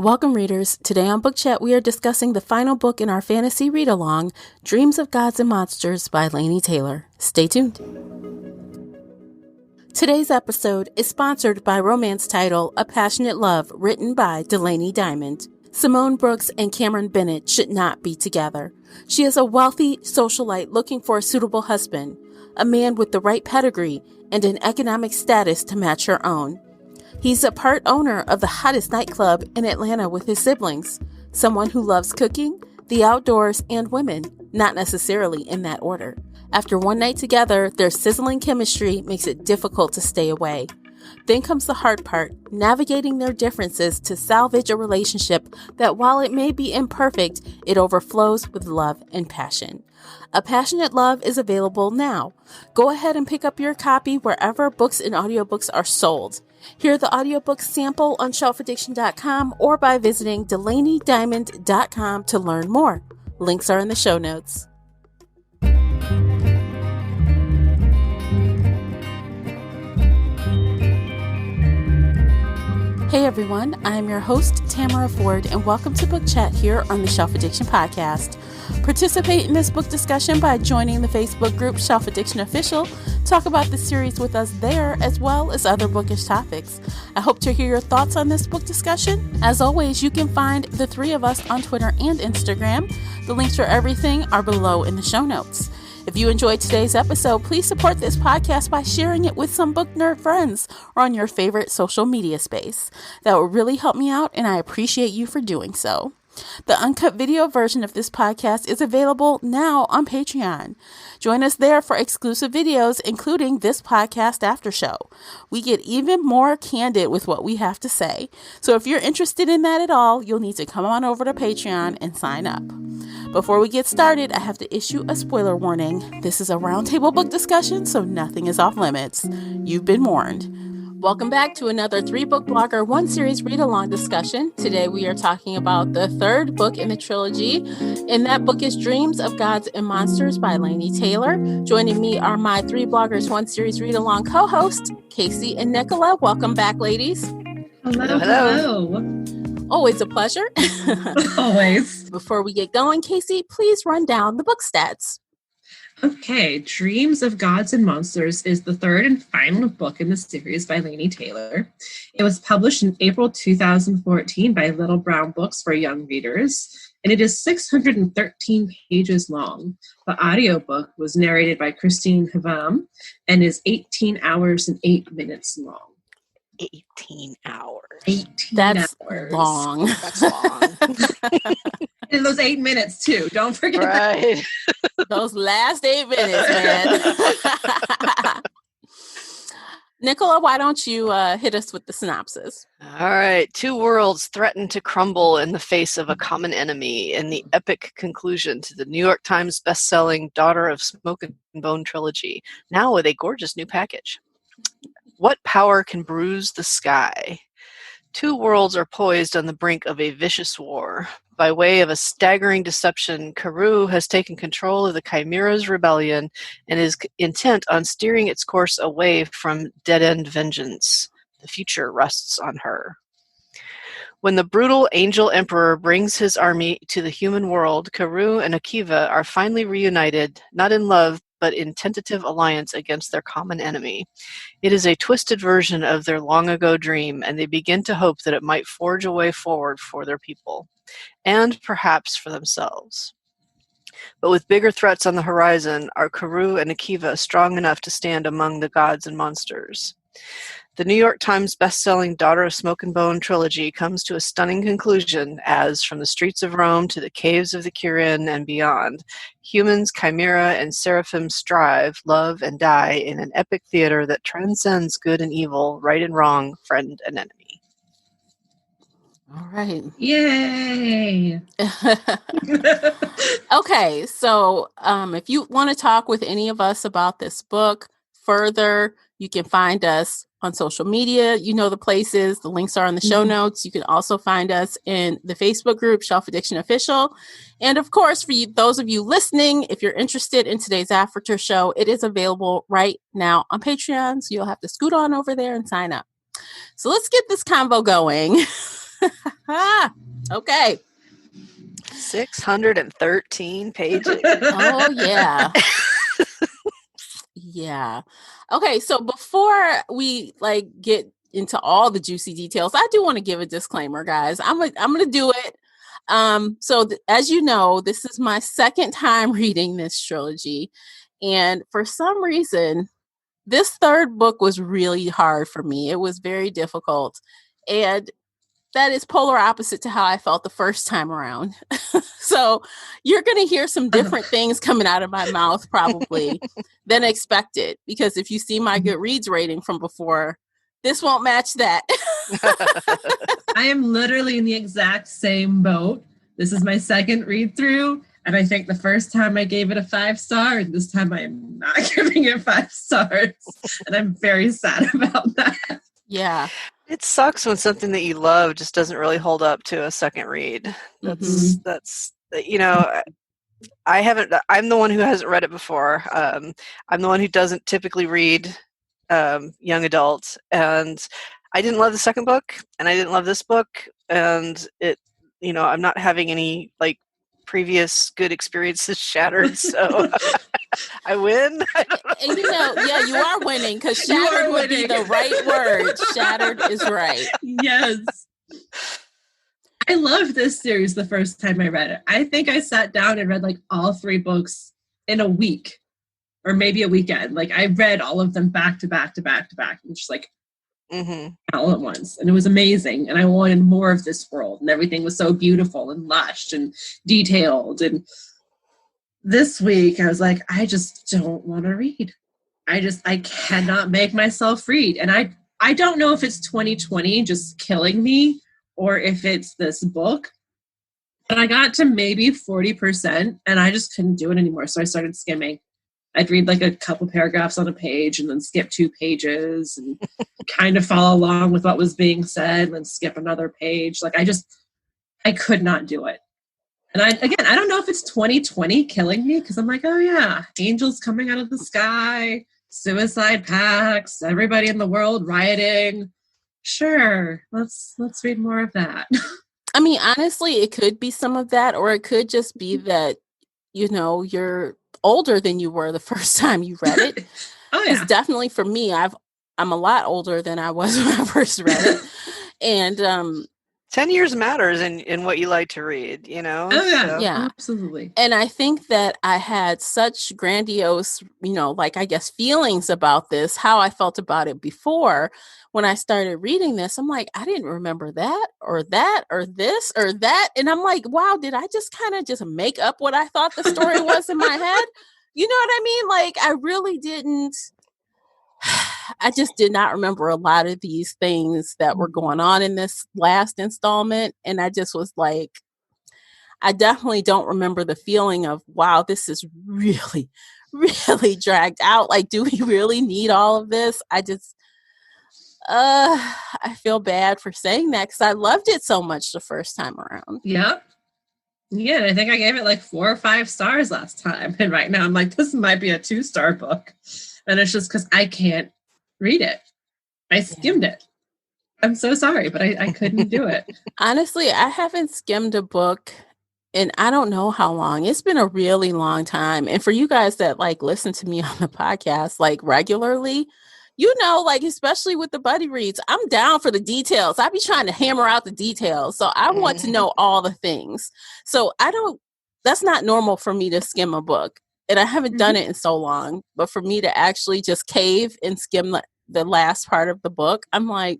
Welcome, readers. Today on Book Chat, we are discussing the final book in our fantasy read-along, Dreams of Gods and Monsters by Laini Taylor. Stay tuned. Today's episode is sponsored by romance title A Passionate Love, written by Delaney Diamond. Simone Brooks and Cameron Bennett should not be together. She is a wealthy socialite looking for a suitable husband, a man with the right pedigree and an economic status to match her own. He's a part owner of the hottest nightclub in Atlanta with his siblings, someone who loves cooking, the outdoors, and women, not necessarily in that order. After one night together, their sizzling chemistry makes it difficult to stay away. Then comes the hard part, navigating their differences to salvage a relationship that, while it may be imperfect, it overflows with love and passion. A Passionate Love is available now. Go ahead and pick up your copy wherever books and audiobooks are sold. Hear the audiobook sample on shelfaddiction.com or by visiting DelaneyDiamond.com to learn more. Links are in the show notes. Hey everyone, I'm your host, Tamara Ford, and welcome to Book Chat here on the Shelf Addiction Podcast. Participate in this book discussion by joining the Facebook group Shelf Addiction Official. Talk about the series with us there, as well as other bookish topics. I hope to hear your thoughts on this book discussion. As always, you can find the three of us on Twitter and Instagram. The links for everything are below in the show notes. If you enjoyed today's episode, please support this podcast by sharing it with some book nerd friends or on your favorite social media space. That would really help me out, and I appreciate you for doing so. The uncut video version of this podcast is available now on Patreon. Join us there for exclusive videos, including this podcast after show. We get even more candid with what we have to say. So if you're interested in that at all, you'll need to come on over to Patreon and sign up. Before we get started, I have to issue a spoiler warning. This is a roundtable book discussion, so nothing is off limits. You've been warned. Welcome back to another 3-Book Blogger 1 Series read-along discussion. Today we are talking about the third book in the trilogy, and that book is Dreams of Gods and Monsters by Laini Taylor. Joining me are my 3 Bloggers 1 Series read-along co-hosts, Casey and Nicola. Welcome back, ladies. Hello. Always a pleasure. Always. Before we get going, Casey, please run down the book stats. Okay, Dreams of Gods and Monsters is the third and final book in the series by Laini Taylor. It was published in April 2014 by Little Brown Books for young readers, and it is 613 pages long. The audiobook was narrated by Christine Havam and is 18 hours and 8 minutes long. 18 hours. 18 That's hours. long. That's long. And those 8 minutes, too. Don't forget Right. Those last 8 minutes, man. Nicola, why don't you hit us with the synopsis? All right. 2 worlds threaten to crumble in the face of a common enemy in the epic conclusion to the New York Times bestselling Daughter of Smoke and Bone trilogy, now with a gorgeous new package. What power can bruise the sky? 2 worlds are poised on the brink of a vicious war. By way of a staggering deception, Karoo has taken control of the Chimera's rebellion and is intent on steering its course away from dead-end vengeance. The future rests on her. When the brutal Angel Emperor brings his army to the human world, Karoo and Akiva are finally reunited, not in love, but in tentative alliance against their common enemy. It is a twisted version of their long-ago dream, and they begin to hope that it might forge a way forward for their people, and perhaps for themselves. But with bigger threats on the horizon, are Karoo and Akiva strong enough to stand among the gods and monsters? The New York Times bestselling Daughter of Smoke and Bone trilogy comes to a stunning conclusion as, from the streets of Rome to the caves of the Kirin and beyond, humans, chimera, and seraphim strive, love, and die in an epic theater that transcends good and evil, right and wrong, friend and enemy. All right. Yay! Okay, so if you want to talk with any of us about this book further, you can find us on social media. You know the places. The links are in the show notes. You can also find us in the Facebook group, Shelf Addiction Official. And of course, for you, those of you listening, if you're interested in today's after show, it is available right now on Patreon. So you'll have to scoot on over there and sign up. So let's get this convo going. Okay. 613 pages. Oh, yeah. Yeah. Okay, so before we get into all the juicy details, I do want to give a disclaimer, guys. I'm going to do it. As you know, this is my second time reading this trilogy, and for some reason, this third book was really hard for me. It was very difficult, and that is polar opposite to how I felt the first time around. So you're going to hear some different things coming out of my mouth probably than expected, because if you see my Goodreads rating from before, this won't match that. I am literally in the exact same boat. This is my second read through, and I think the first time I gave it a 5-star, and this time I am not giving it 5 stars, and I'm very sad about that. Yeah. It sucks when something that you love just doesn't really hold up to a second read. That's you know, I'm the one who hasn't read it before. I'm the one who doesn't typically read young adult, and I didn't love the second book, and I didn't love this book, and I'm not having any previous good experiences shattered, so I win. And you are winning, because shattered would be the right word. Shattered is right. Yes. I loved this series the first time I read it. I think I sat down and read all 3 books in a week, or maybe a weekend. I read all of them back to back to back to back, and just all at once. And it was amazing. And I wanted more of this world, and everything was so beautiful and lush and detailed. And this week I was like, I just don't want to read. I cannot make myself read. And I don't know if it's 2020 just killing me, or if it's this book. But I got to maybe 40% and I just couldn't do it anymore. So I started skimming. I'd read a couple paragraphs on a page and then skip 2 pages and kind of follow along with what was being said and then skip another page. I could not do it. And I don't know if it's 2020 killing me, because I'm like, oh yeah, angels coming out of the sky, suicide pacts, everybody in the world rioting. Sure, let's read more of that. I mean, honestly, it could be some of that, or it could just be that, you're older than you were the first time you read it. Oh yeah. It's definitely for me. I'm a lot older than I was when I first read it. And 10 years matters in what you like to read, Oh yeah, so. Yeah, absolutely. And I think that I had such grandiose, I guess, feelings about this, how I felt about it before. When I started reading this, I'm like, I didn't remember that or this or that. And I'm like, wow, did I just kind of just make up what I thought the story was in my head? You know what I mean? I really didn't. I just did not remember a lot of these things that were going on in this last installment. And I just was like, I definitely don't remember the feeling of, wow, this is really, really dragged out. Do we really need all of this? I feel bad for saying that, because I loved it so much the first time around. Yep. Yeah, and I think I gave it 4 or 5 stars last time. And right now I'm like, this might be a 2-star book. And it's just because I can't read it. I skimmed it. I'm so sorry, but I couldn't do it. Honestly, I haven't skimmed a book in I don't know how long. It's been a really long time. And for you guys that listen to me on the podcast regularly, especially with the buddy reads, I'm down for the details. I be trying to hammer out the details. So I want to know all the things. So that's not normal for me to skim a book. And I haven't done it in so long. But for me to actually just cave and skim the last part of the book, I'm like,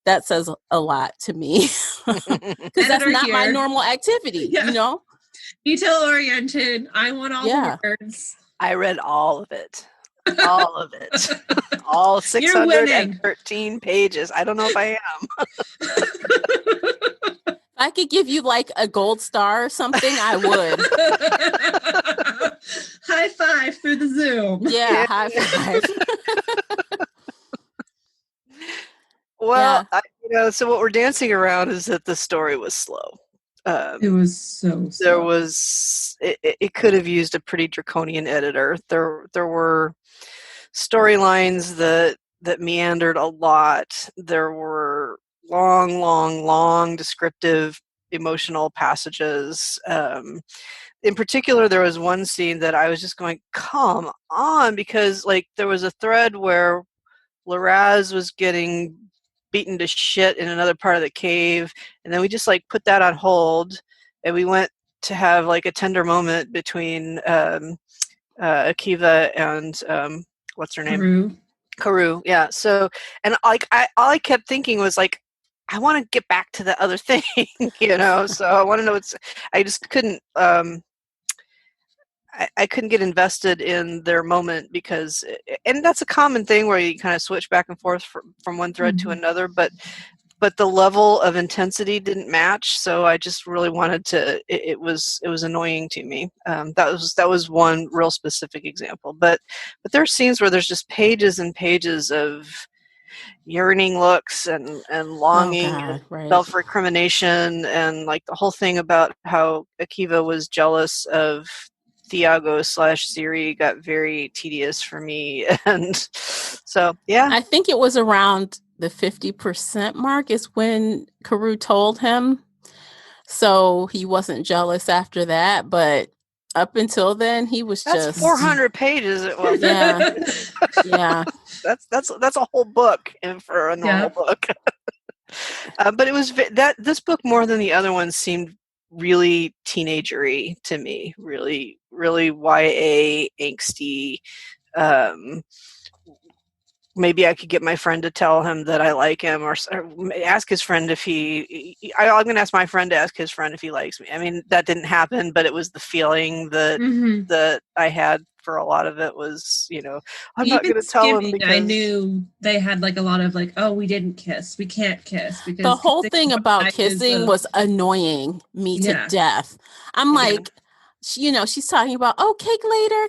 that says a lot to me. Because that's not my normal activity, Detail oriented. I want all the words. I read all of it. All of it. All 613 pages. I don't know if I am. If I could give you a gold star or something, I would. High five through the Zoom. Yeah, high five. Well, yeah. So what we're dancing around is that the story was slow. It was so slow. There was it could have used a pretty draconian editor. There were storylines that meandered a lot. There were long descriptive emotional passages. In particular, there was one scene that I was just going, come on, because like there was a thread where Laraz was getting beaten to shit in another part of the cave, and then we just like put that on hold, and we went to have like a tender moment between Akiva and what's her name? Karu. Yeah. So, and like all I kept thinking was like, I want to get back to the other thing, So I want to know I just couldn't. I couldn't get invested in their moment because, and that's a common thing where you kind of switch back and forth from one thread to another, but the level of intensity didn't match. So I just really wanted to, it was annoying to me. That was one real specific example, but there are scenes where there's just pages and pages of yearning looks and longing and self-recrimination, and like the whole thing about how Akiva was jealous of Thiago/Siri got very tedious for me. And so, yeah. I think it was around the 50% mark is when Karu told him. So he wasn't jealous after that, but up until then, he was that's 400 pages. It was. Yeah. Yeah. That's a whole book for a normal book. But it was this book more than the other ones seemed really teenagery to me, really YA angsty. Maybe I could get my friend to tell him that I like him, or ask his friend if I'm going to ask my friend to ask his friend if he likes me. I mean, that didn't happen, but it was the feeling that I had for a lot of it was, I'm not going to tell him because I knew they had like a lot of like, oh, we didn't kiss, we can't kiss, because the whole thing about kissing was annoying me to death. I'm like, she's talking about, oh, cake later.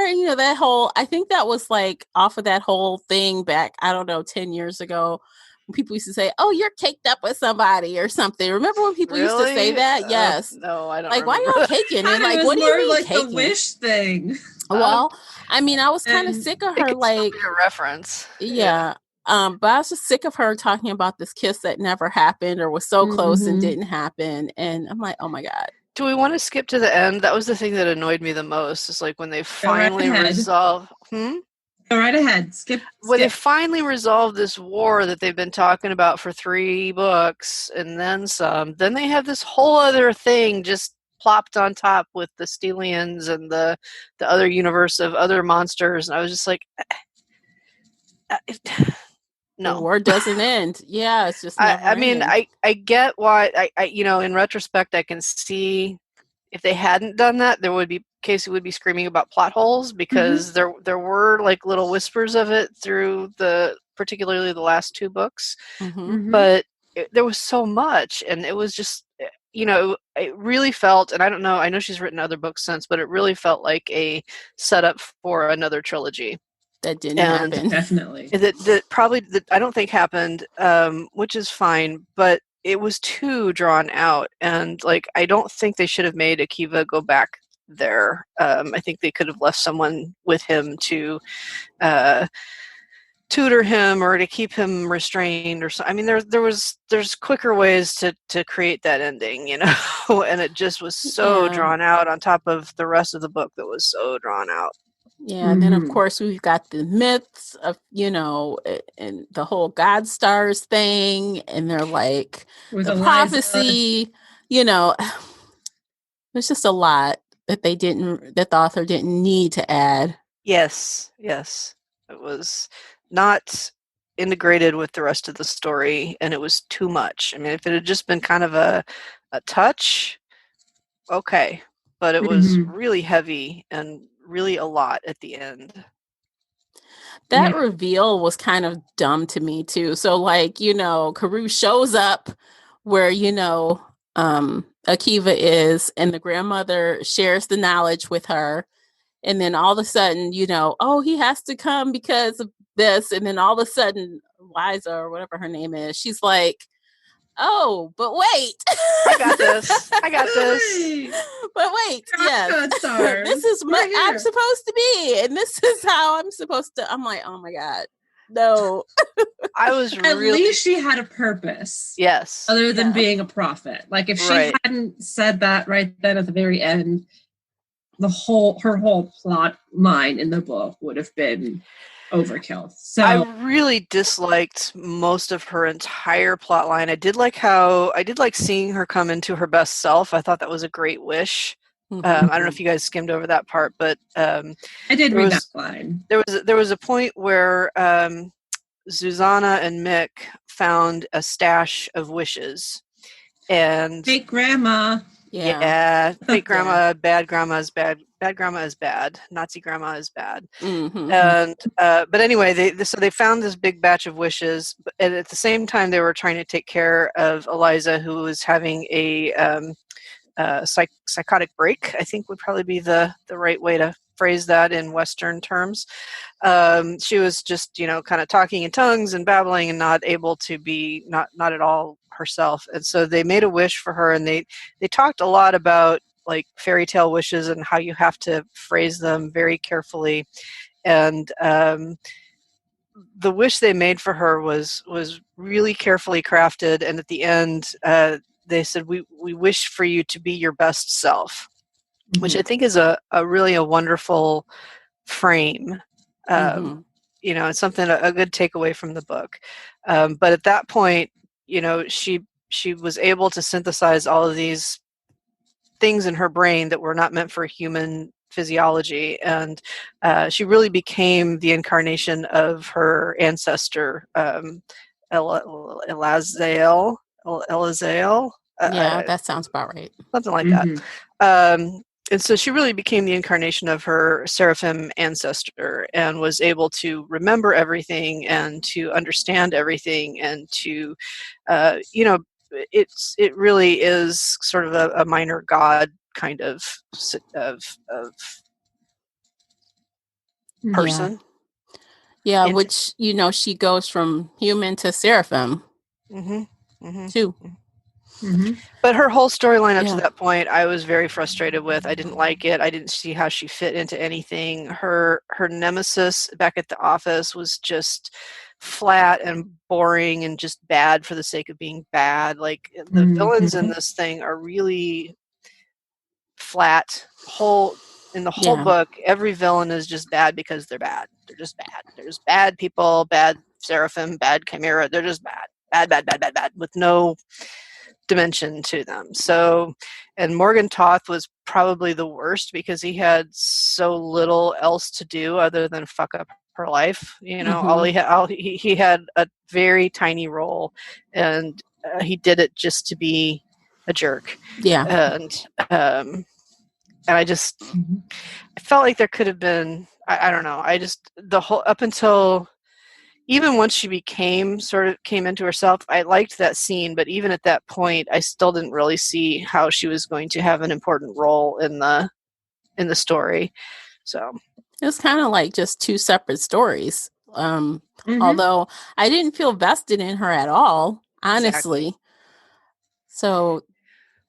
And, that whole, I think that was like off of that whole thing back, I don't know, 10 years ago. When people used to say, oh, you're caked up with somebody or something. Remember when people used to say that? Yes. No, I don't like, why y'all caking? And like, what do you mean like caking? The wish thing. Well, I mean, I was kind of sick of her, like a reference. Yeah. But I was just sick of her talking about this kiss that never happened or was so close and didn't happen. And I'm like, oh my God. Do we want to skip to the end? That was the thing that annoyed me the most. Is like when they finally resolve. Go right ahead. Skip. When they finally resolve this war that they've been talking about for 3 books and then some, then they have this whole other thing just plopped on top with the Stelians and the other universe of other monsters. And I was just like, no. The war doesn't end. Yeah, it's just I mean, I get why. I in retrospect, I can see if they hadn't done that, Casey would be screaming about plot holes, because there were like little whispers of it through particularly the last 2 books, but there was so much, and it was just it really felt, and I don't know, I know she's written other books since, but it really felt like a setup for another trilogy. That didn't happen. Definitely. That probably I don't think happened, which is fine, but it was too drawn out, and like I don't think they should have made Akiva go back there. I think they could have left someone with him to tutor him or to keep him restrained or so. I mean, there's quicker ways to create that ending, and it just was so drawn out on top of the rest of the book that was so drawn out. Yeah, and then of course we've got the myths of, and the whole God stars thing, and they're like the prophecy, there's just a lot that that the author didn't need to add. Yes. It was not integrated with the rest of the story, and it was too much. I mean, if it had just been kind of a touch, okay, but it was really heavy and really a lot at the end. That reveal was kind of dumb to me too. So like, Karu shows up where, Akiva is, and the grandmother shares the knowledge with her. And then all of a sudden, oh, he has to come because of this. And then all of a sudden, Liza, or whatever her name is, she's like, oh, but wait. I got this. But wait, yes. This is what I'm supposed to be. And this is how I'm supposed to. I'm like, oh my God. No. I was At really least she had a purpose. yes. Other than being a prophet. Like if she hadn't said that right then at the very end, her whole plot line in the book would have been overkill. So I really disliked most of her entire plot line. I did like seeing her come into her best self. I thought that was a great wish. Mhm. I don't know if you guys skimmed over that part, but I did read that line. There was a point where Susanna and Mick found a stash of wishes, and fake grandma. Yeah, fake grandma, bad grandma is bad. Bad grandma is bad. Nazi grandma is bad. Mm-hmm. And but anyway, they found this big batch of wishes, and at the same time they were trying to take care of Eliza, who was having a psychotic break. I think would probably be the right way to phrase that in Western terms. She was just kind of talking in tongues and babbling and not able to be not at all herself. And so they made a wish for her, and they talked a lot about like fairy tale wishes and how you have to phrase them very carefully. And the wish they made for her was really carefully crafted. And at the end, they said, "We wish for you to be your best self," which I think is a really a wonderful frame. It's something, a good takeaway from the book. But at that point, she was able to synthesize all of these things in her brain that were not meant for human physiology, and she really became the incarnation of her ancestor, Elazael. Yeah, that sounds about right. Something like that. And so she really became the incarnation of her seraphim ancestor, and was able to remember everything and to understand everything, and to, it really is sort of a minor god kind of person. Yeah, which she goes from human to seraphim too. But her whole storyline up to that point, I was very frustrated with. I didn't like it. I didn't see how she fit into anything. Her nemesis back at the office was just flat and boring and just bad for the sake of being bad. Like the villains in this thing are really flat. In the whole book, every villain is just bad because they're bad. They're just bad. There's bad people, bad seraphim, bad chimera. They're just bad, with no dimension to them. So, and Morgan Toth was probably the worst because he had so little else to do other than fuck up her life. He had a very tiny role, and he did it just to be a jerk. And I just I felt like there could have been, I don't know, I just, the whole, up until even once she came into herself, I liked that scene, but even at that point I still didn't really see how she was going to have an important role in the story. So it was kind of like just two separate stories. Although I didn't feel vested in her at all, honestly. Exactly. So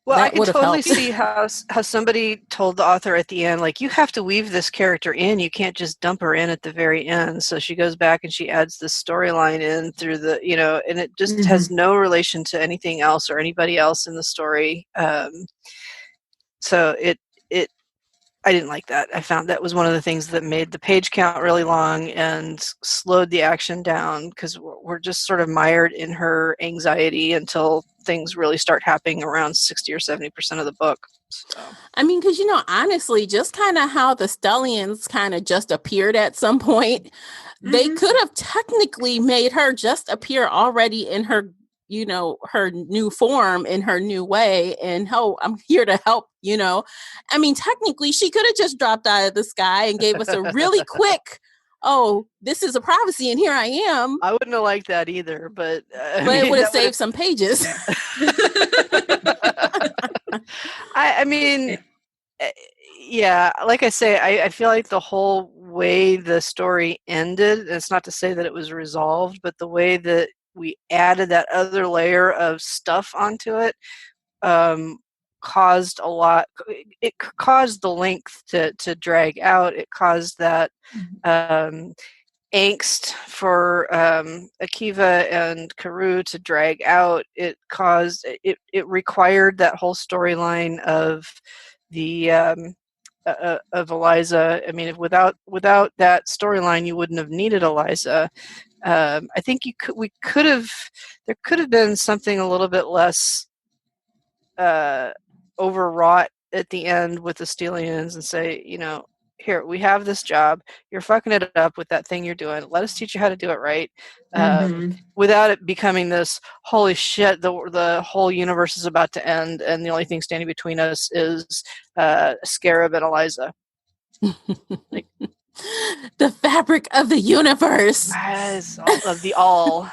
well, I can totally see how somebody told the author at the end, like, you have to weave this character in. You can't just dump her in at the very end. So she goes back and she adds this storyline in through the, and it just has no relation to anything else or anybody else in the story. So I didn't like that. I found that was one of the things that made the page count really long and slowed the action down, because we're just sort of mired in her anxiety until things really start happening around 60 or 70% of the book. So. I mean, because, honestly, just kind of how the Stellians kind of just appeared at some point, they could have technically made her just appear already in her, her new form, in her new way, and I'm here to help, I mean, technically she could have just dropped out of the sky and gave us a really quick, oh, this is a prophecy and here I am. I wouldn't have liked that either, but it would have saved some pages. I mean, yeah, like I say, I feel like the whole way the story ended, it's not to say that it was resolved, but the way that we added that other layer of stuff onto it caused a lot. It caused the length to drag out. It caused that angst for Akiva and Karu to drag out. It required that whole storyline of the of Eliza. I mean, without that storyline, you wouldn't have needed Eliza. I think there could have been something a little bit less overwrought at the end with the Stelians and say, here, we have this job. You're fucking it up with that thing you're doing. Let us teach you how to do it right. Without it becoming this, holy shit, the whole universe is about to end, and the only thing standing between us is Scarab and Eliza. Like, the fabric of the universe. Yes, of the all.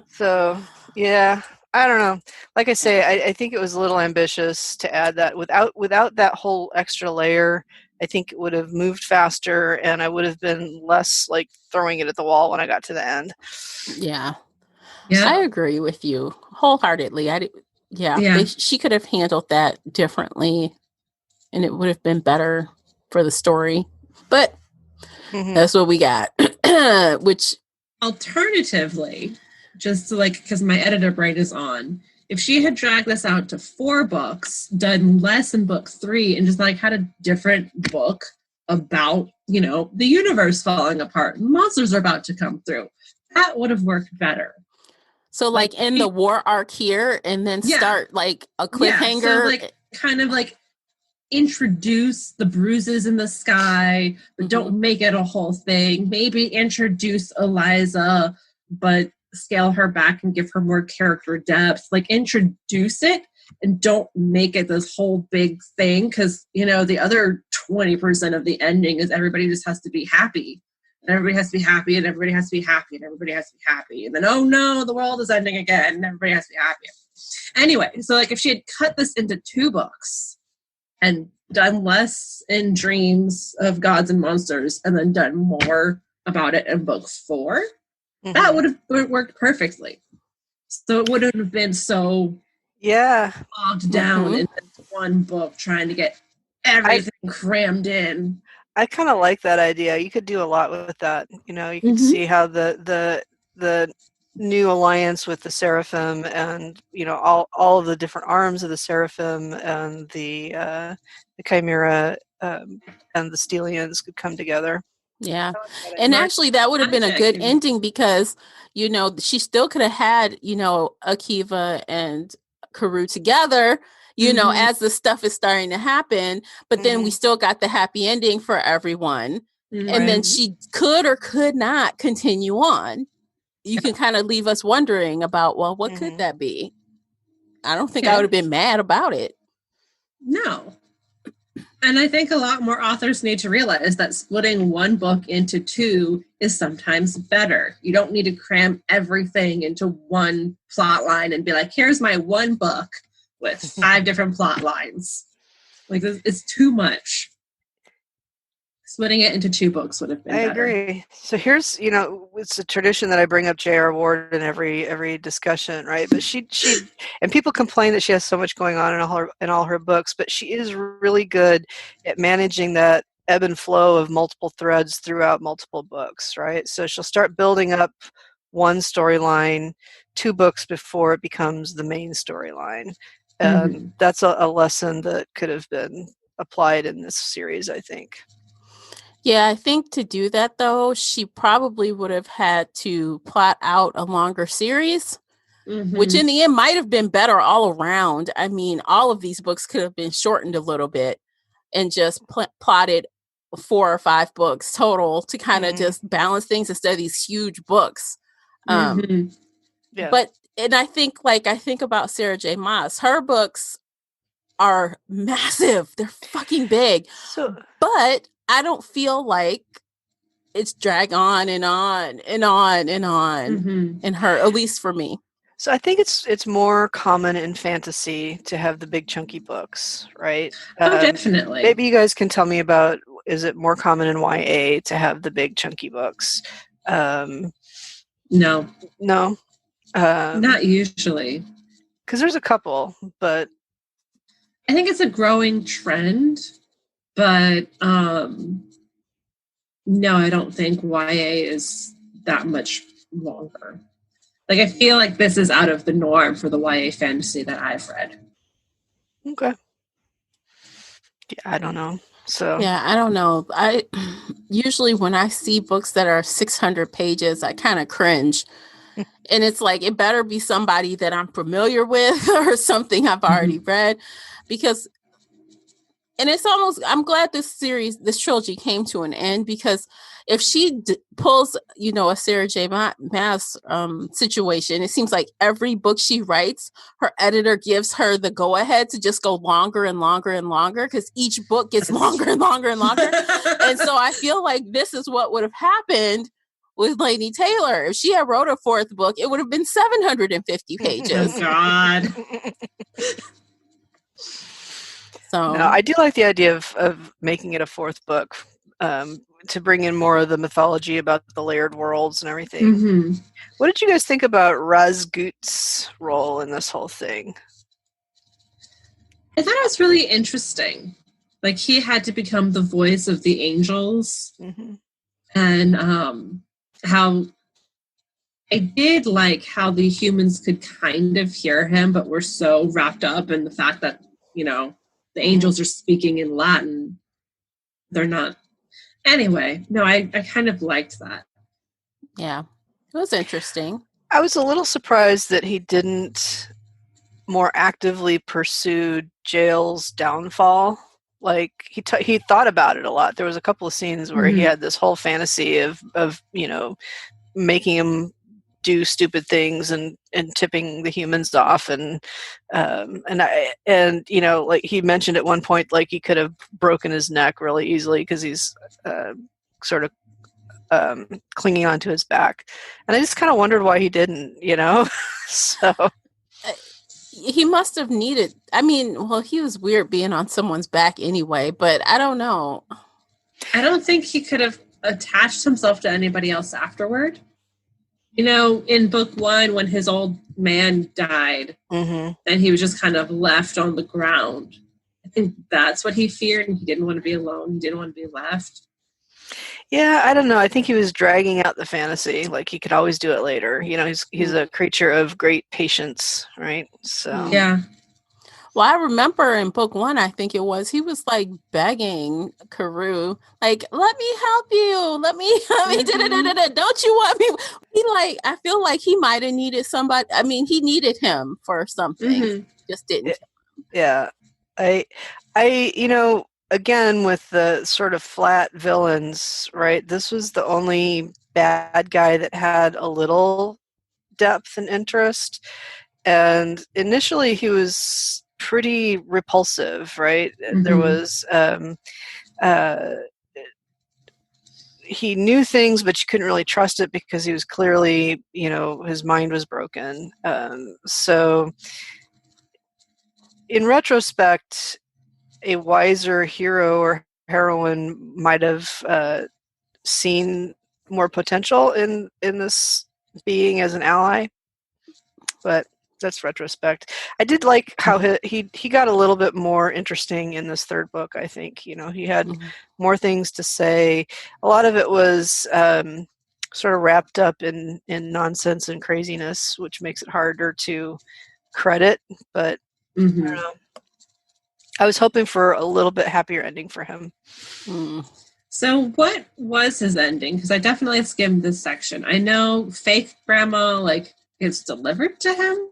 So, yeah. I don't know. Like I say, I think it was a little ambitious to add that. Without that whole extra layer, I think it would have moved faster, and I would have been less like throwing it at the wall when I got to the end. Yeah. I agree with you wholeheartedly. She could have handled that differently, and it would have been better for the story. But that's what we got. Which, alternatively, just to because my editor brain is on, if she had dragged this out to 4 books, done less in book 3, and just had a different book about, the universe falling apart, monsters are about to come through, that would have worked better. So in the war arc here, and then start a cliffhanger. So kind of introduce the bruises in the sky, but don't make it a whole thing. Maybe introduce Eliza, but scale her back and give her more character depth. Introduce it and don't make it this whole big thing, because the other 20% of the ending is everybody just has to be happy, and everybody has to be happy, and everybody has to be happy, and everybody has to be happy, and then oh no, the world is ending again, and everybody has to be happy. Anyway, so if she had cut this into 2 books and done less in Dreams of Gods and Monsters, and then done more about it in book 4, that would have worked perfectly. So it wouldn't have been so bogged down in this one book trying to get everything crammed in. I kind of like that idea. You could do a lot with that. You could see how the new alliance with the Seraphim, and all of the different arms of the Seraphim, and the Chimera and the Stelians could come together. Yeah. And actually that would have been a good ending, because she still could have had Akiva and Karu together, as the stuff is starting to happen, but then we still got the happy ending for everyone. And then she could or could not continue on. You can kind of leave us wondering about, well, what could that be? I don't think I would have been mad about it. No. And I think a lot more authors need to realize that splitting one book into 2 is sometimes better. You don't need to cram everything into one plot line and be like, here's my one book with 5 different plot lines. It's too much. Splitting it into 2 books would have been better. I agree. So here's, it's a tradition that I bring up J.R. Ward in every discussion, right? But she and people complain that she has so much going on in all her books, but she is really good at managing that ebb and flow of multiple threads throughout multiple books, right? So she'll start building up one storyline 2 books before it becomes the main storyline. And that's a lesson that could have been applied in this series, I think. Yeah, I think to do that, though, she probably would have had to plot out a longer series, which in the end might have been better all around. I mean, all of these books could have been shortened a little bit and just plotted 4 or 5 books total to kind of just balance things instead of these huge books. But, and I think about Sarah J. Maas, her books are massive. They're fucking big. But I don't feel like it's drag on and on and on and on in her, at least for me. So I think it's more common in fantasy to have the big chunky books, right? Definitely. Maybe you guys can tell me about, is it more common in YA to have the big chunky books? No. Not usually. Because there's a couple, but I think it's a growing trend. But No, I don't think YA is that much longer. Like, I feel like this is out of the norm for the YA fantasy that I've read. Okay. Yeah, I don't know. So Yeah, I don't know. I usually when I see books that are 600 pages, I kind of cringe. And it's like, it better be somebody that I'm familiar with or something I've already read, because, and it's almost, I'm glad this trilogy came to an end, because if she pulls, a Sarah J. Maas situation, it seems like every book she writes, her editor gives her the go ahead to just go longer and longer and longer, because each book gets longer and longer and longer. And so I feel like this is what would have happened with Laini Taylor. If she had wrote a fourth book, it would have been 750 pages. Oh, God. So no, I do like the idea of making it a fourth book, to bring in more of the mythology about the layered worlds and everything. Mm-hmm. What did you guys think about Razgut's role in this whole thing? I thought it was really interesting. Like, he had to become the voice of the angels. Mm-hmm. And how I did like how the humans could kind of hear him, but were so wrapped up in the fact that, the angels are speaking in Latin. They're not. Anyway, no, I kind of liked that. yeah, it was interesting. I was a little surprised that he didn't more actively pursue Jael's downfall. Like, he thought about it a lot. There was a couple of scenes where he had this whole fantasy of making him do stupid things and tipping the humans off, and like he mentioned at one point, like he could have broken his neck really easily because he's sort of clinging onto his back, and I just kind of wondered why he didn't, so he must have needed, he was weird being on someone's back anyway, but I don't know. I don't think he could have attached himself to anybody else afterward. In book 1, when his old man died, and he was just kind of left on the ground, I think that's what he feared, and he didn't want to be alone. He didn't want to be left. Yeah, I don't know. I think he was dragging out the fantasy. Like, he could always do it later. He's a creature of great patience, right? So yeah. Well, I remember in book 1, I think it was, he was like begging Carew, like, let me help you. Let me, don't you want me? I feel like he might have needed somebody. He needed him for something. Just didn't. Yeah. I, again, with the sort of flat villains, right? This was the only bad guy that had a little depth and interest. And initially he was pretty repulsive, right? There was he knew things, but you couldn't really trust it because he was clearly, his mind was broken. So in retrospect, a wiser hero or heroine might have seen more potential in this being as an ally, but that's retrospect. I did like how he got a little bit more interesting in this third book. I think he had more things to say. A lot of it was sort of wrapped up in nonsense and craziness, which makes it harder to credit. But I don't know. I was hoping for a little bit happier ending for him. So what was his ending? Because I definitely skimmed this section. I know fake grandma gets delivered to him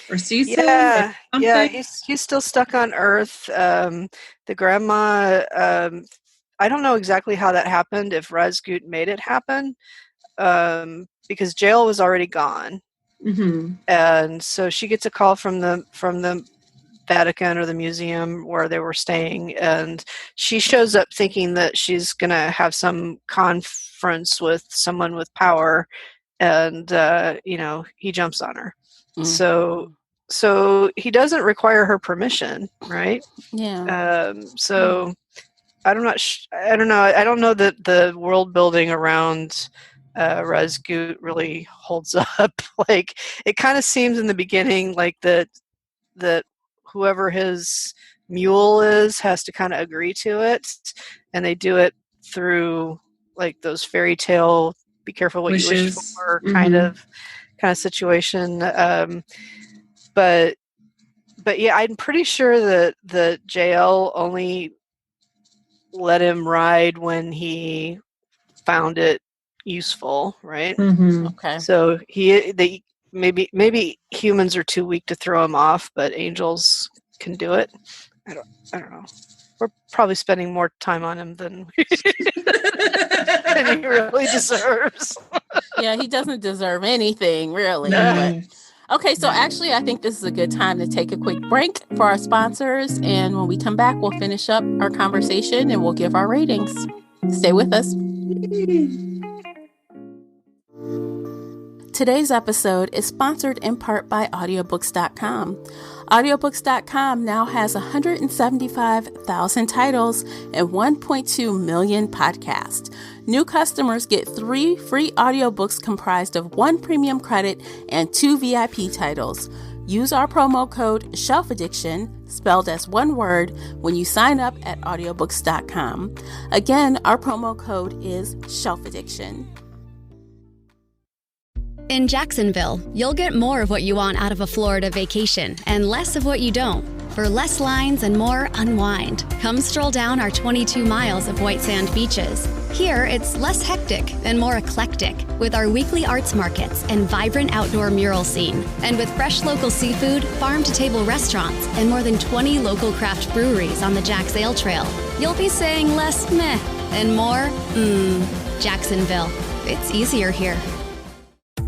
or sees him. Yeah, he's still stuck on Earth. The grandma, I don't know exactly how that happened, if Razgut made it happen, because Jael was already gone. And so she gets a call from the Vatican or the museum where they were staying, and she shows up thinking that she's going to have some conference with someone with power, and he jumps on her. So he doesn't require her permission, right? Yeah. So I don't know. I don't know that the world building around Razgut really holds up. Like, it kind of seems in the beginning like that whoever his mule is has to kind of agree to it, and they do it through like those fairy tale, be careful what you wish for kind of situation. But yeah, I'm pretty sure that the JL only let him ride when he found it useful, right? Okay. So maybe humans are too weak to throw him off, but angels can do it. I don't know. We're probably spending more time on him than than he really deserves. Yeah, he doesn't deserve anything, really. No. But, okay, so actually, I think this is a good time to take a quick break for our sponsors. And when we come back, we'll finish up our conversation and we'll give our ratings. Stay with us. Today's episode is sponsored in part by audiobooks.com. Audiobooks.com now has 175,000 titles and 1.2 million podcasts. New customers get 3 free audiobooks comprised of 1 premium credit and 2 VIP titles. Use our promo code SHELFADDICTION, spelled as one word, when you sign up at audiobooks.com. Again, our promo code is SHELFADDICTION. In Jacksonville, you'll get more of what you want out of a Florida vacation and less of what you don't. For less lines and more unwind, come stroll down our 22 miles of white sand beaches. Here, it's less hectic and more eclectic, with our weekly arts markets and vibrant outdoor mural scene. And with fresh local seafood, farm-to-table restaurants, and more than 20 local craft breweries on the Jack's Ale Trail, you'll be saying less meh and more Jacksonville. It's easier here.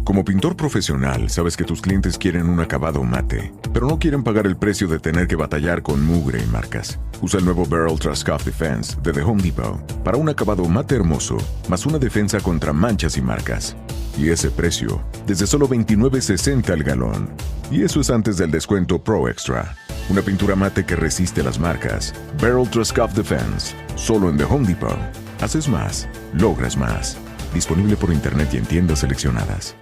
Como pintor profesional, sabes que tus clientes quieren un acabado mate, pero no quieren pagar el precio de tener que batallar con mugre y marcas. Usa el nuevo Barrel Scuff Defense de The Home Depot para un acabado mate hermoso, más una defensa contra manchas y marcas. Y ese precio, desde solo $29.60 al galón. Y eso es antes del descuento Pro Extra. Una pintura mate que resiste las marcas. Barrel Scuff Defense, solo en The Home Depot. Haces más, logras más. Disponible por internet y en tiendas seleccionadas.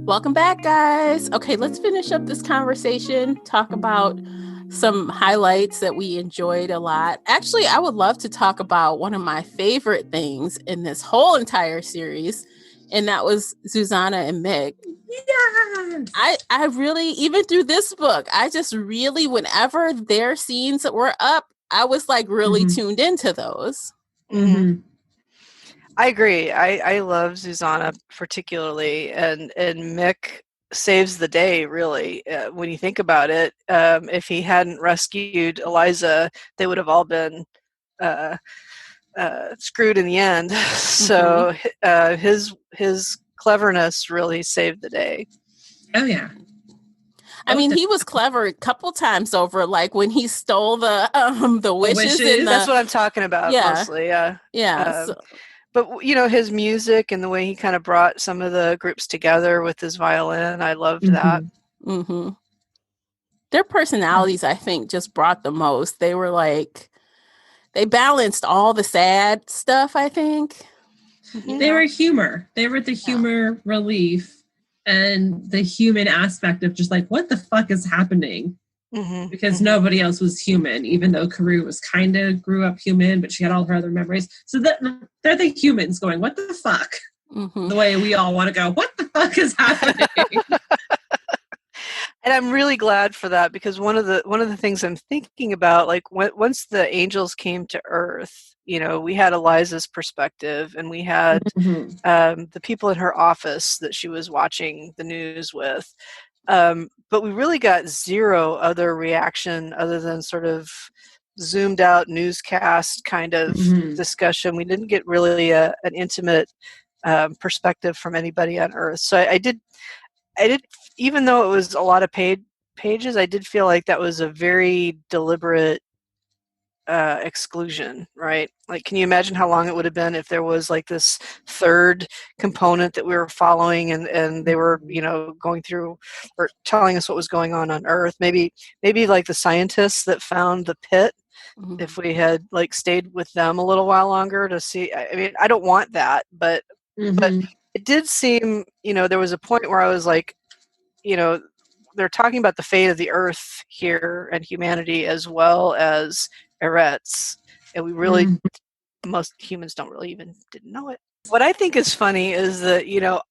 Welcome back, guys. Okay, let's finish up this conversation, talk about some highlights that we enjoyed a lot. Actually, I would love to talk about one of my favorite things in this whole entire series, and that was Susanna and Mick. Yes! I really, even through this book, I just really, whenever their scenes were up, I was like really tuned into those. I agree. I love Susanna particularly, and Mick saves the day, really. When you think about it, if he hadn't rescued Eliza, they would have all been screwed in the end. So his cleverness really saved the day. Oh, yeah. I mean, he was clever a couple times over, like when he stole the wishes. That's what I'm talking about, mostly. Yeah. But, you know, his music and the way he kind of brought some of the groups together with his violin, I loved that. Their personalities, I think, just brought the most. They were like, they balanced all the sad stuff, I think. They were humor. They were the humor relief and the human aspect of just like, what the fuck is happening? Because nobody else was human, even though Carew was kind of grew up human, but she had all her other memories. So they're the humans going, what the fuck? The way we all want to go, what the fuck is happening? And I'm really glad for that, because one of the things I'm thinking about, like once the angels came to Earth, you know, we had Eliza's perspective, and we had the people in her office that she was watching the news with. But we really got zero other reaction other than sort of zoomed out newscast kind of discussion. We didn't get really an intimate perspective from anybody on Earth. So I did, even though it was a lot of pages, I did feel like that was a very deliberate exclusion, right? Like, can you imagine how long it would have been if there was like this third component that we were following, and they were, you know, going through or telling us what was going on Earth? Maybe like the scientists that found the pit, if we had like stayed with them a little while longer to see. I mean, I don't want that, but it did seem, you know, there was a point where I was like, you know, they're talking about the fate of the Earth here and humanity, as well as Eretz, and we really, most humans don't really didn't know it. What I think is funny is that,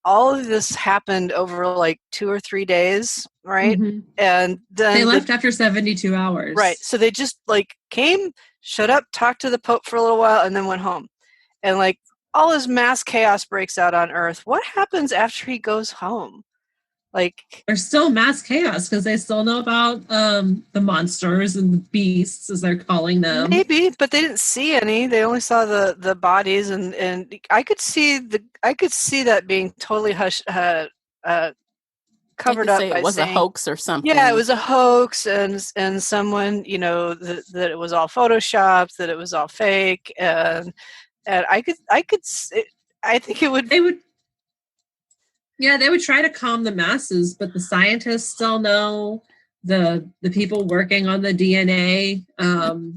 all of this happened over like 2 or 3 days, right? Mm-hmm. And then they left after 72 hours. Right. So they just like came, shut up, talked to the Pope for a little while, and then went home. And like all this mass chaos breaks out on Earth. What happens after he goes home? Like, there's still mass chaos because they still know about the monsters and the beasts, as they're calling them. Maybe, but they didn't see any. They only saw the bodies, and I could see that being totally covered up by it was saying, a hoax or something. Yeah, it was a hoax, and someone, that it was all photoshopped, that it was all fake, and I think it would. They would try to calm the masses, but the scientists still know, the people working on the DNA,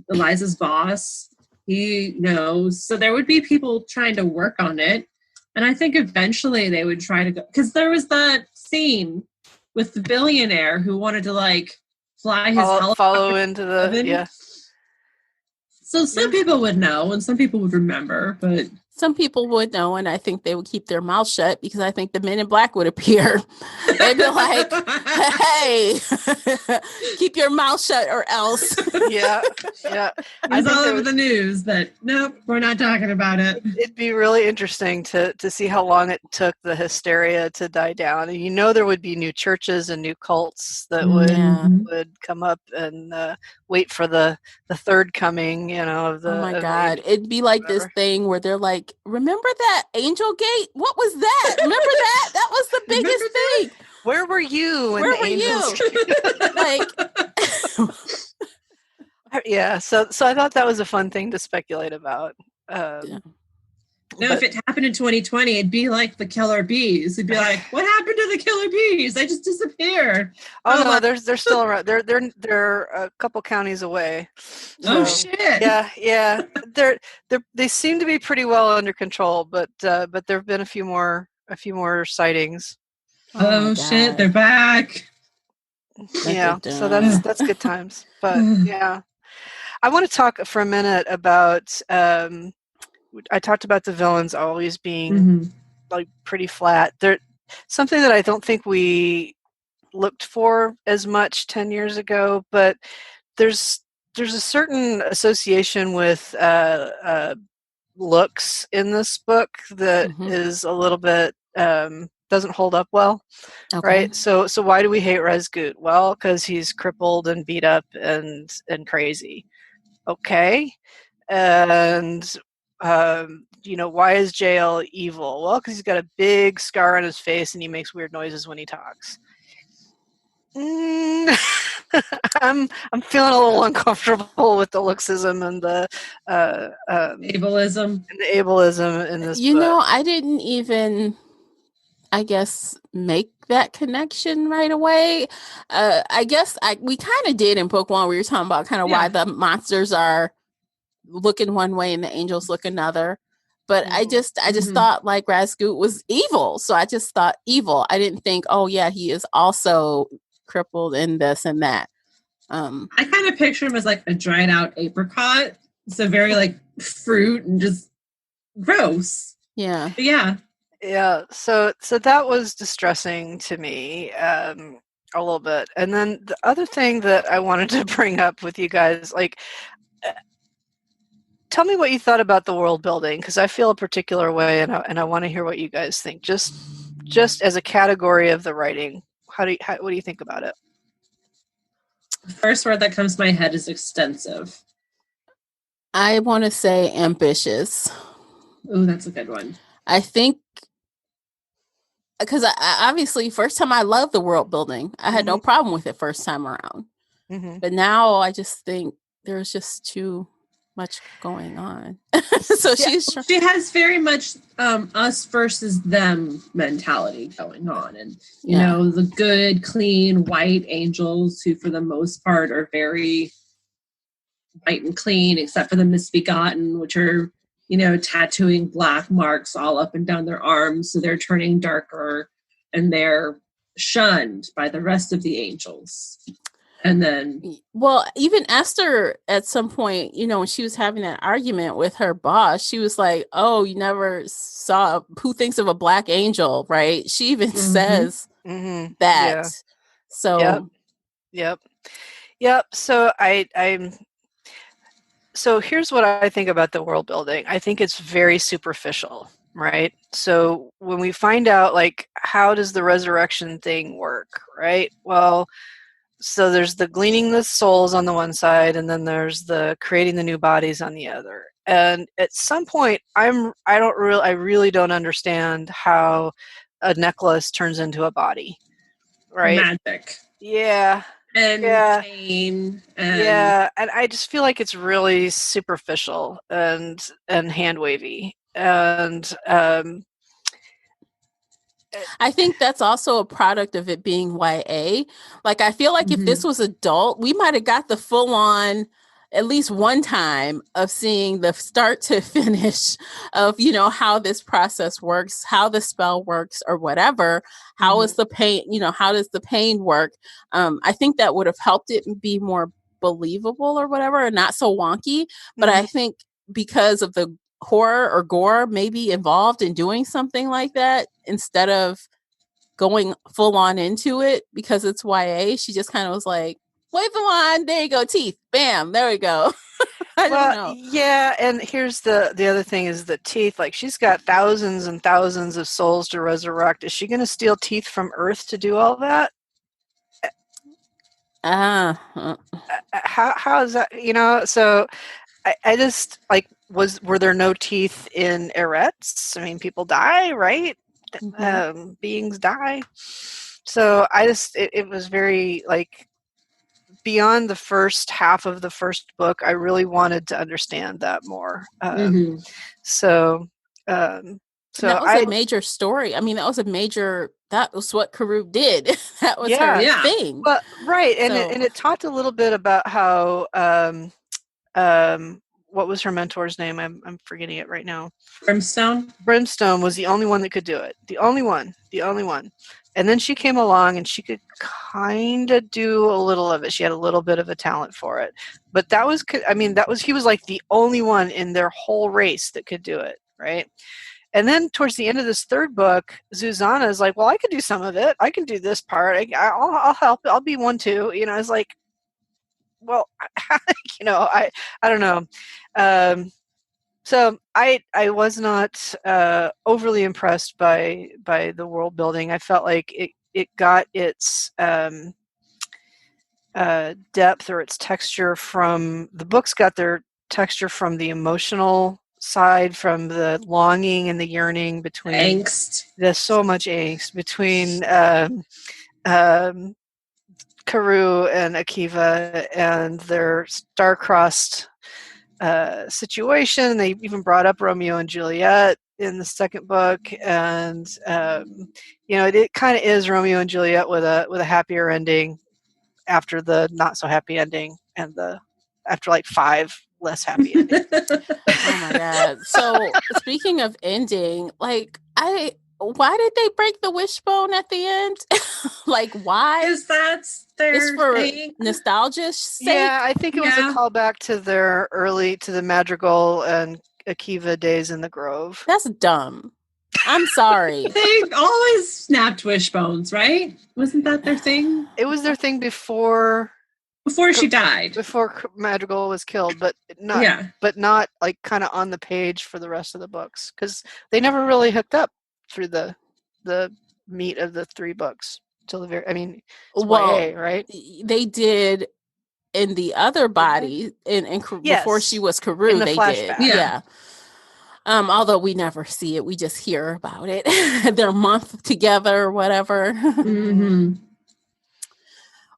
Eliza's boss, he knows. So there would be people trying to work on it. And I think eventually they would try to go, because there was that scene with the billionaire who wanted to like fly his helicopter. Follow into the, yeah. So some people would know and some people would remember, but some people would know, and I think they would keep their mouth shut because I think the Men in Black would appear. They'd be like, hey, keep your mouth shut or else. Yeah. It's all over the news that, nope, we're not talking about it. It'd be really interesting to see how long it took the hysteria to die down. And there would be new churches and new cults that would come up and wait for the third coming, of the... Oh my God. It'd be like this thing where they're like, remember that Angel Gate? What was that? Remember that? That was the biggest thing. Where were you when the Angels came? Yeah, so I thought that was a fun thing to speculate about. If it happened in 2020, it'd be like the killer bees. It'd be like, what happened to the killer bees? They just disappeared. Oh no, they're still around. They're a couple counties away. So, shit. Yeah. They seem to be pretty well under control, but there have been a few more sightings. Oh shit, they're back. Yeah, so that's good times. But yeah, I want to talk for a minute about. I talked about the villains always being like pretty flat. They're something that I don't think we looked for as much 10 years ago, but there's a certain association with looks in this book that is a little bit doesn't hold up well, right? So why do we hate Rezgut? Well, because he's crippled and beat up and crazy. Okay, and why is JL evil? Well, because he's got a big scar on his face and he makes weird noises when he talks. I'm feeling a little uncomfortable with the looksism and the ableism. And the ableism in this book. I didn't even, I guess, make that connection right away. I guess we kind of did in book one. We were talking about kind of why the monsters are looking one way and the angels look another, but I just thought like Rezgut was evil, so I just thought evil. I didn't think, oh yeah, he is also crippled in this and that. I kind of picture him as like a dried out apricot, so very like fruit and just gross. Yeah, but yeah. So that was distressing to me a little bit. And then the other thing that I wanted to bring up with you guys, like. Tell me what you thought about the world building, because I feel a particular way, and I want to hear what you guys think. Just as a category of the writing, what do you think about it? The first word that comes to my head is extensive. I want to say ambitious. Oh, that's a good one. I think because I obviously first time I loved the world building. I had no problem with it first time around, but now I just think there's just too much going on. So she has very much us versus them mentality going on, and you know, the good clean white angels who for the most part are very white and clean except for the misbegotten, which are, you know, tattooing black marks all up and down their arms, so they're turning darker and they're shunned by the rest of the angels. And then, well, even Esther at some point, when she was having that argument with her boss, she was like, "Oh, you never saw who thinks of a black angel," right? She even says Mm-hmm. that. Yeah. So, Yep. So here's what I think about the world building. I think it's very superficial, right? So when we find out, like, how does the resurrection thing work, right? Well, so there's the gleaning the souls on the one side, and then there's the creating the new bodies on the other. And at some point, I really don't understand how a necklace turns into a body, right? magic. Yeah. And Yeah. pain. And I just feel like it's really superficial and hand wavy. And I think that's also a product of it being YA. Like, I feel like if this was adult, we might have got the full on, at least one time, of seeing the start to finish of, how this process works, how the spell works, or whatever. How is the pain, how does the pain work? I think that would have helped it be more believable or whatever, and not so wonky. But I think because of the horror or gore maybe involved in doing something like that, instead of going full on into it because it's YA, she just kind of was like, wave the line, there you go, teeth, bam, there we go. I don't know. Yeah, and here's the other thing is the teeth. Like, she's got thousands and thousands of souls to resurrect. Is she going to steal teeth from Earth to do all that? How is that? So I just, like, were there no teeth in Eretz? I mean, people die, right? Beings die. So it was very, like, beyond the first half of the first book. I really wanted to understand that more. So that was a major story. I mean, that was what Karuk did. That was her thing. But right, and it talked a little bit about how what was her mentor's name? I'm forgetting it right now. Brimstone? Brimstone was the only one that could do it. The only one. And then she came along and she could kind of do a little of it. She had a little bit of a talent for it. But he was like the only one in their whole race that could do it, right? And then towards the end of this third book, Zuzana is like, well, I could do some of it. I can do this part. I'll help. I'll be one too. It's like, well, I don't know. So I was not overly impressed by the world building. I felt like it got its depth or its texture from the books. Got their texture from the emotional side, from the longing and the yearning between angst. There's so much angst between Karu and Akiva and their star-crossed situation. They even brought up Romeo and Juliet in the second book, and it kind of is Romeo and Juliet with a happier ending after the not so happy ending, and after like 5 less happy endings. Oh my god! So speaking of ending, like why did they break the wishbone at the end? Like, why? Because that's their thing. Nostalgia's sake? Yeah, I think it was a callback to the Madrigal and Akiva days in the Grove. That's dumb. I'm sorry. They always snapped wishbones, right? Wasn't that their thing? It was their thing before she died. Before Madrigal was killed, but not like kind of on the page for the rest of the books, because they never really hooked up through the meat of the 3 books till the very. I mean, YA, right? They did in the other body before she was Karu. In the flashback. did, yeah. Although we never see it, we just hear about it. Their month together or whatever.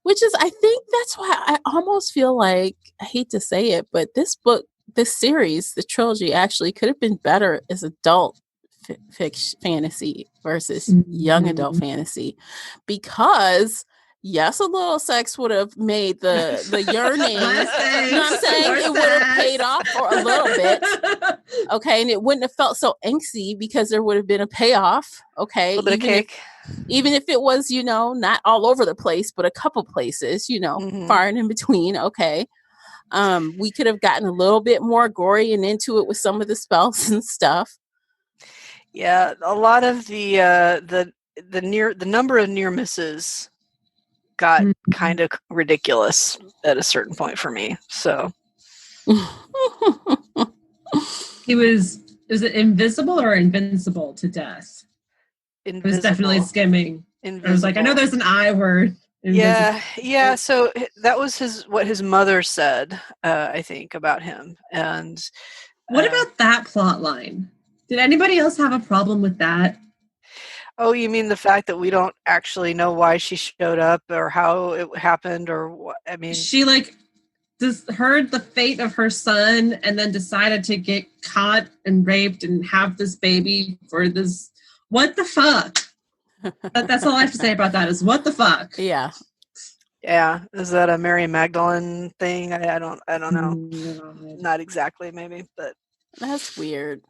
Which is, I think that's why I almost feel like, I hate to say it, but this series, the trilogy, actually could have been better as adult fantasy versus young adult fantasy, because yes, a little sex would have made the yearning. You know what I'm saying? More It would have sex. paid off for a little bit. Okay, and it wouldn't have felt so angsty because there would have been a payoff. Okay, A little bit of cake. Even if it was, not all over the place, but a couple places, far and in between. Okay. We could have gotten a little bit more gory and into it with some of the spells and stuff. Yeah, a lot of the number of near misses got kind of ridiculous at a certain point for me. So He was it invisible or invincible to death? It was definitely skimming. Invisible. I was like, I know there's an I word. Invisible. Yeah. So that was what his mother said, I think, about him. And what about that plot line? Did anybody else have a problem with that? Oh, you mean the fact that we don't actually know why she showed up or how it happened or what? I mean, she just heard the fate of her son and then decided to get caught and raped and have this baby for this. What the fuck? That's all I have to say about that is what the fuck? Yeah. Yeah. Is that a Mary Magdalene thing? I don't know. No. Not exactly, maybe, but that's weird.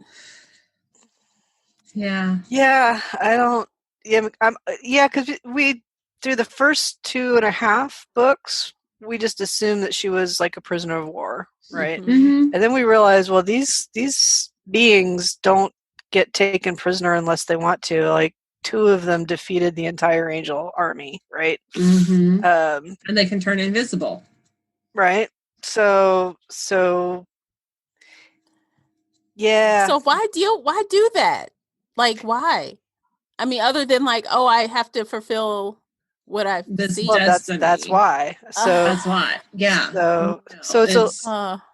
Yeah. Yeah. I don't. Yeah. Because we through the first 2.5 books, we just assumed that she was like a prisoner of war, right? Mm-hmm. And then we realized, well, these beings don't get taken prisoner unless they want to. Like 2 of them defeated the entire angel army, right? Mm-hmm. And they can turn invisible, right? So yeah. So why do that? Like, why? I mean, other than like, oh, I have to fulfill what I've seen. Well, that's why. So that's why. Yeah. So it's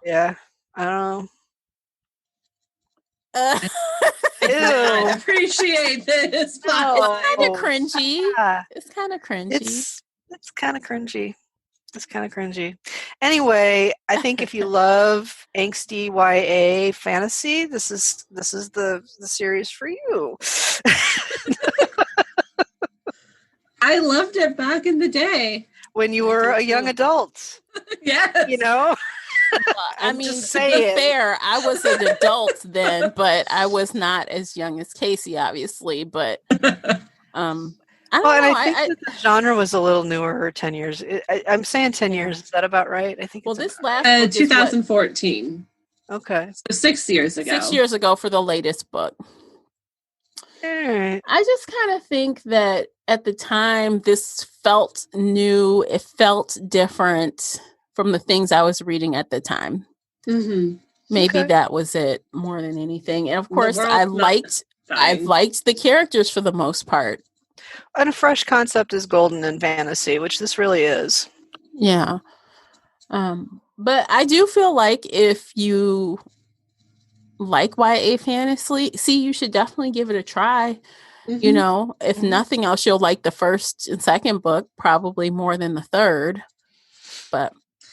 yeah. I don't know. I appreciate this. It's kind of cringy. Yeah. It's kind of cringy. It's kind of cringy. It's kind of cringy. Anyway, I think if you love angsty YA fantasy, this is the series for you. I loved it back in the day when you were a young adult. Yes. I mean, to be fair, I was an adult then, but I was not as young as Casey, obviously. But I don't know. I think the genre was a little newer, 10 years. I'm saying 10 years. Is that about right? I think. Well, this last book 2014. Okay, so 6 years ago. 6 years ago for the latest book. All right. I just kind of think that at the time, this felt new. It felt different from the things I was reading at the time. Mm-hmm. Maybe that was it more than anything. And of course, I've liked the characters for the most part. And a fresh concept is golden in fantasy, which this really is. Yeah. But I do feel like if you like YA fantasy, you should definitely give it a try. Mm-hmm. If nothing else, you'll like the first and second book probably more than the third.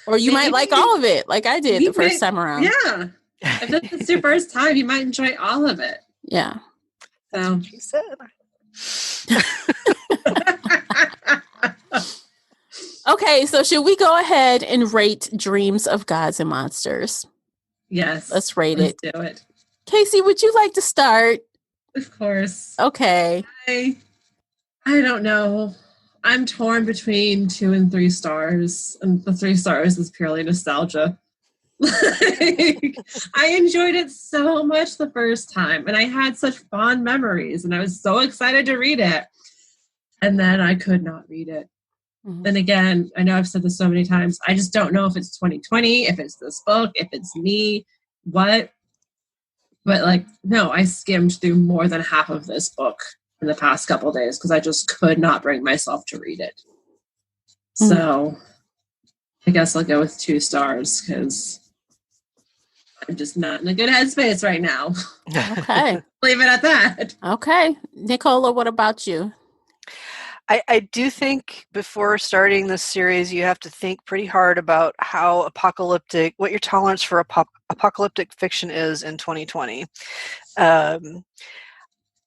Or you might like all of it, like I did the first time around. Yeah. If it's your first time, you might enjoy all of it. Yeah. So she said. Okay, so should we go ahead and rate Dreams of Gods and Monsters? Yes. Let's rate it. Let's do it. Casey, would you like to start? Of course. Okay. I don't know. I'm torn between 2 and 3 stars, and the 3 stars is purely nostalgia. I enjoyed it so much the first time, and I had such fond memories, and I was so excited to read it. And then I could not read it. Mm-hmm. And again, I know I've said this so many times, I just don't know if it's 2020, if it's this book, if it's me, what. But no, I skimmed through more than half of this book in the past couple of days because I just could not bring myself to read it. Mm-hmm. So I guess I'll go with 2 stars because I'm just not in a good headspace right now. Okay. Leave it at that. Okay. Nicola, what about you? I do think before starting this series, you have to think pretty hard about how what your tolerance for apocalyptic fiction is in 2020.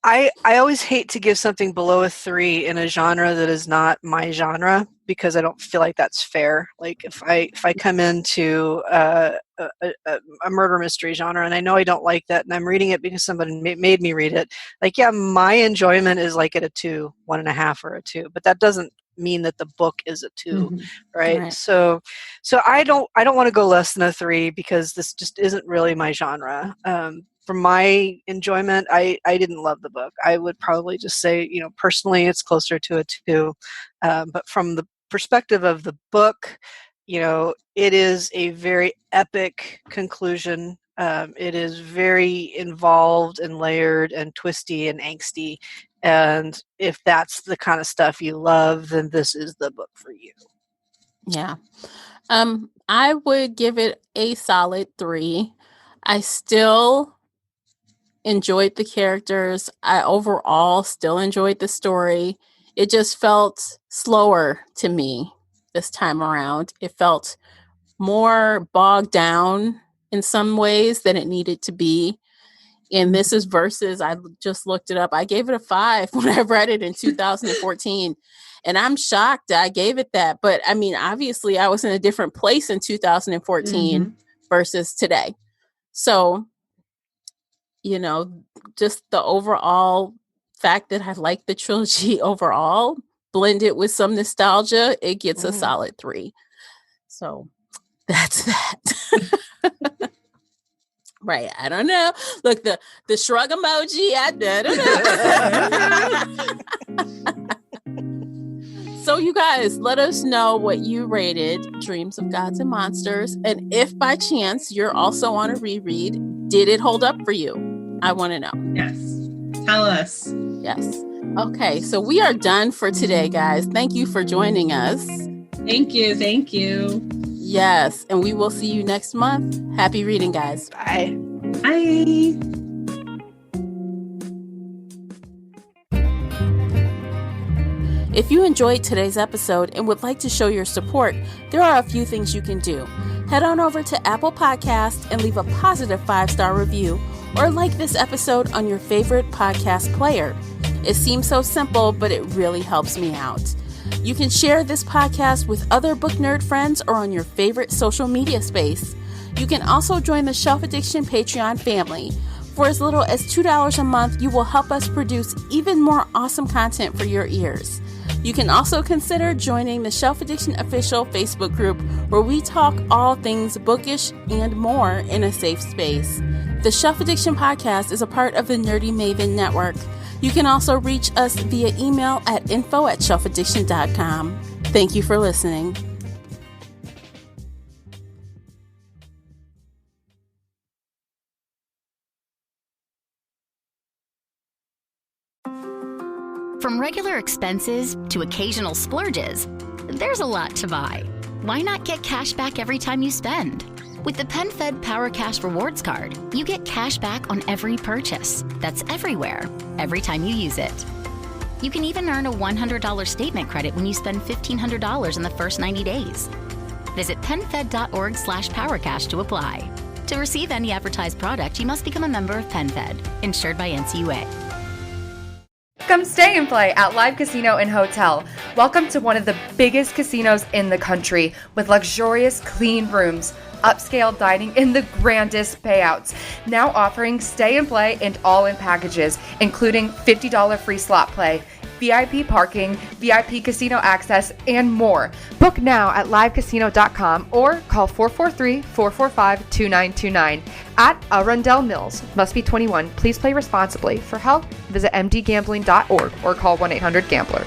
I always hate to give something below a 3 in a genre that is not my genre, because I don't feel like that's fair. Like if I come into a murder mystery genre and I know I don't like that, and I'm reading it because somebody made me read it, like, yeah, my enjoyment is like at a 2, 1.5, or a 2, but that doesn't mean that the book is a 2, right? So I don't want to go less than a 3, because this just isn't really my genre. For my enjoyment, I didn't love the book. I would probably just say, personally, it's closer to a 2. But from the perspective of the book, it is a very epic conclusion. It is very involved and layered and twisty and angsty. And if that's the kind of stuff you love, then this is the book for you. Yeah. I would give it a solid 3. I still enjoyed the characters. I overall still enjoyed the story. It just felt slower to me this time around. It felt more bogged down in some ways than it needed to be. And this is versus, I just looked it up. I gave it a 5 when I read it in 2014. And I'm shocked that I gave it that. But I mean, obviously I was in a different place in 2014 versus today. So, just the overall fact that I like the trilogy overall, blended with some nostalgia, it gets a solid 3. So that's that. Right. I don't know. Look, the shrug emoji. I don't know. So you guys, let us know what you rated Dreams of Gods and Monsters. And if by chance you're also on a reread, did it hold up for you? I want to know. Yes. Tell us. Yes. Okay. So we are done for today, guys. Thank you for joining us. Thank you. Thank you. Yes. And we will see you next month. Happy reading, guys. Bye. Bye. If you enjoyed today's episode and would like to show your support, there are a few things you can do. Head on over to Apple Podcasts and leave a positive 5-star review, or like this episode on your favorite podcast player. It seems so simple, but it really helps me out. You can share this podcast with other book nerd friends or on your favorite social media space. You can also join the Shelf Addiction Patreon family. For as little as $2 a month, you will help us produce even more awesome content for your ears. You can also consider joining the Shelf Addiction Official Facebook group, where we talk all things bookish and more in a safe space. The Shelf Addiction Podcast is a part of the Nerdy Maven Network. You can also reach us via email at info@shelfaddiction.com. Thank you for listening. From regular expenses to occasional splurges, there's a lot to buy. Why not get cash back every time you spend? With the PenFed Power Cash Rewards Card, you get cash back on every purchase. That's everywhere, every time you use it. You can even earn a $100 statement credit when you spend $1,500 in the first 90 days. Visit PenFed.org/PowerCash to apply. To receive any advertised product, you must become a member of PenFed, insured by NCUA. Come stay and play at Live Casino and Hotel. Welcome to one of the biggest casinos in the country, with luxurious, clean rooms, upscale dining, and the grandest payouts. Now offering stay and play and all-in packages, including $50 free slot play, VIP parking, VIP casino access, and more. Book now at livecasino.com or call 443-445-2929 at Arundel Mills. Must be 21. Please play responsibly. For help, visit mdgambling.org or call 1-800-GAMBLER.